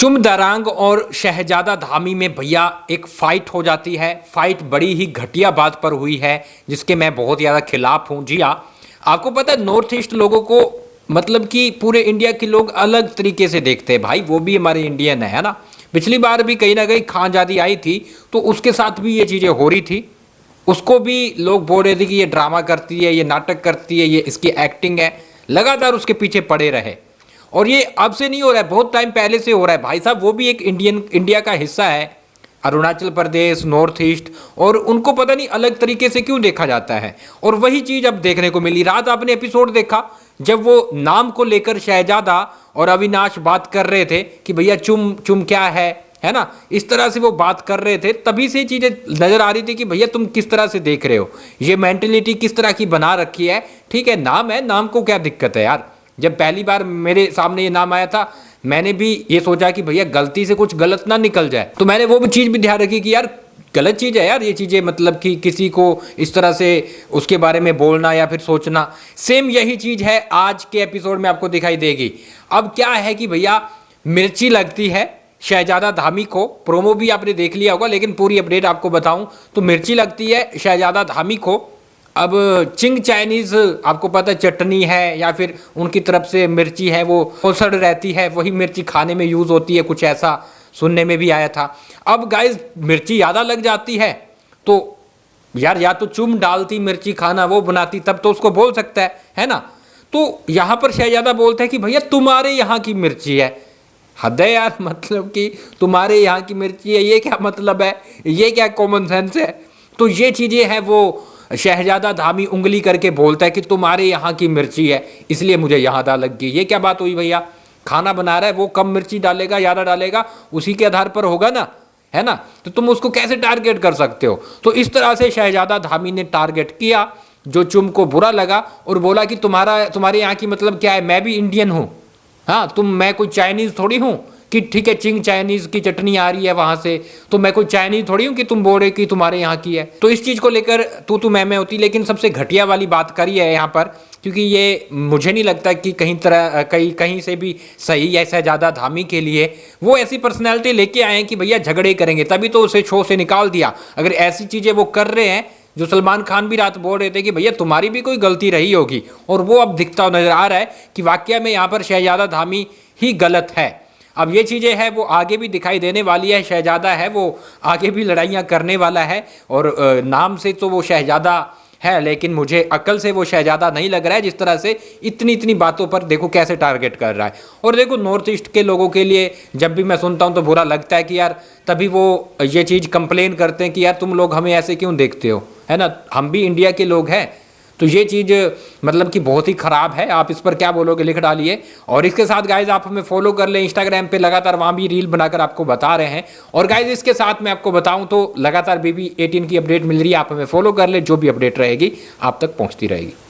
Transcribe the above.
चुमदारांग और शहजादा धामी में भैया एक फाइट हो जाती है। फाइट बड़ी ही घटिया बात पर हुई है जिसके मैं बहुत ज़्यादा खिलाफ हूँ। जी हाँ, आपको पता है नॉर्थ ईस्ट लोगों को मतलब कि पूरे इंडिया के लोग अलग तरीके से देखते हैं। भाई वो भी हमारे इंडियन है ना। पिछली बार भी कहीं ना कहीं खानजादी आई थी तो उसके साथ भी ये चीज़ें हो रही थी। उसको भी लोग बोल रहे थे कि ये ड्रामा करती है, ये नाटक करती है, ये इसकी एक्टिंग है। लगातार उसके पीछे पड़े रहे और ये अब से नहीं हो रहा है, बहुत टाइम पहले से हो रहा है। भाई साहब वो भी एक इंडिया का हिस्सा है, अरुणाचल प्रदेश, नॉर्थ ईस्ट, और उनको पता नहीं अलग तरीके से क्यों देखा जाता है। और वही चीज़ अब देखने को मिली। रात आपने एपिसोड देखा जब वो नाम को लेकर शहजादा और अविनाश बात कर रहे थे कि भैया चुम चुम क्या है ना, इस तरह से वो बात कर रहे थे। तभी से चीज़ें नज़र आ रही थी कि भैया तुम किस तरह से देख रहे हो, ये मेंटेलिटी किस तरह की बना रखी है। ठीक है, नाम है, नाम को क्या दिक्कत है यार। जब पहली बार मेरे सामने ये नाम आया था मैंने भी ये सोचा कि भैया गलती से कुछ गलत ना निकल जाए, तो मैंने वो भी चीज़ भी ध्यान रखी कि यार गलत चीज़ है यार ये चीज़ें, मतलब कि किसी को इस तरह से उसके बारे में बोलना या फिर सोचना। सेम यही चीज़ है आज के एपिसोड में आपको दिखाई देगी। अब क्या है कि भैया मिर्ची लगती है शहजादा धामी को। प्रोमो भी आपने देख लिया होगा लेकिन पूरी अपडेट आपको बताऊं तो मिर्ची लगती है शहजादा धामी को। अब चिंग चाइनीज़ आपको पता है चटनी है या फिर उनकी तरफ से मिर्ची है वो ओसड़ रहती है, वही मिर्ची खाने में यूज़ होती है, कुछ ऐसा सुनने में भी आया था। अब गाइस मिर्ची ज़्यादा लग जाती है तो यार या तो चुम डालती मिर्ची खाना वो बनाती तब तो उसको बोल सकता है ना। तो यहाँ पर शहजादा बोलता है कि भैया तुम्हारे यहाँ की मिर्ची है। हद है यार, मतलब कि तुम्हारे यहाँ की मिर्ची है, ये क्या मतलब है, ये क्या कॉमन सेंस है। तो ये चीज़ें हैं वो शहजादा धामी उंगली करके बोलता है कि तुम्हारे यहाँ की मिर्ची है इसलिए मुझे यहाँ दाल लग गई। ये क्या बात हुई भैया, खाना बना रहा है वो कम मिर्ची डालेगा ज़्यादा डालेगा उसी के आधार पर होगा ना, है ना। तो तुम उसको कैसे टारगेट कर सकते हो। तो इस तरह से शहजादा धामी ने टारगेट किया जो चुम को बुरा लगा और बोला कि तुम्हारे यहाँ की मतलब क्या है, मैं भी इंडियन हूँ। हाँ मैं कोई चाइनीज़ थोड़ी हूँ कि ठीक है चिंग चाइनीज़ की चटनी आ रही है वहाँ से, तो मैं कोई चाइनीज़ थोड़ी हूँ कि तुम बोल रहे कि तुम्हारे यहाँ की है। तो इस चीज़ को लेकर तू मैं होती। लेकिन सबसे घटिया वाली बात करी है यहाँ पर, क्योंकि ये मुझे नहीं लगता कि कहीं से भी सही है। शहजादा धामी के लिए वो ऐसी पर्सनैलिटी लेके आए हैं कि भैया झगड़े करेंगे, तभी तो उसे शो से निकाल दिया। अगर ऐसी चीज़ें वो कर रहे हैं जो सलमान खान भी रात बोल रहे थे कि भैया तुम्हारी भी कोई गलती रही होगी, और वो अब दिखता नजर आ रहा है कि वाकई में यहाँ पर शहजादा धामी ही गलत है। अब ये चीज़ें हैं वो आगे भी दिखाई देने वाली है। शहजादा है वो आगे भी लड़ाइयाँ करने वाला है और नाम से तो वो शहजादा है लेकिन मुझे अकल से वो शहजादा नहीं लग रहा है। जिस तरह से इतनी बातों पर देखो कैसे टारगेट कर रहा है। और देखो नॉर्थ ईस्ट के लोगों के लिए जब भी मैं सुनता हूँ तो बुरा लगता है कि यार तभी वो ये चीज़ कंप्लेन करते हैं कि यार तुम लोग हमें ऐसे क्यों देखते हो, है ना, हम भी इंडिया के लोग हैं। तो ये चीज़ मतलब कि बहुत ही ख़राब है। आप इस पर क्या बोलोगे लिख डालिए। और इसके साथ गाइज आप हमें फॉलो कर लें इंस्टाग्राम पे, लगातार वहाँ भी रील बनाकर आपको बता रहे हैं। और गाइज इसके साथ मैं आपको बताऊं तो लगातार BB18 की अपडेट मिल रही है, आप हमें फॉलो कर ले, जो भी अपडेट रहेगी आप तक पहुँचती रहेगी।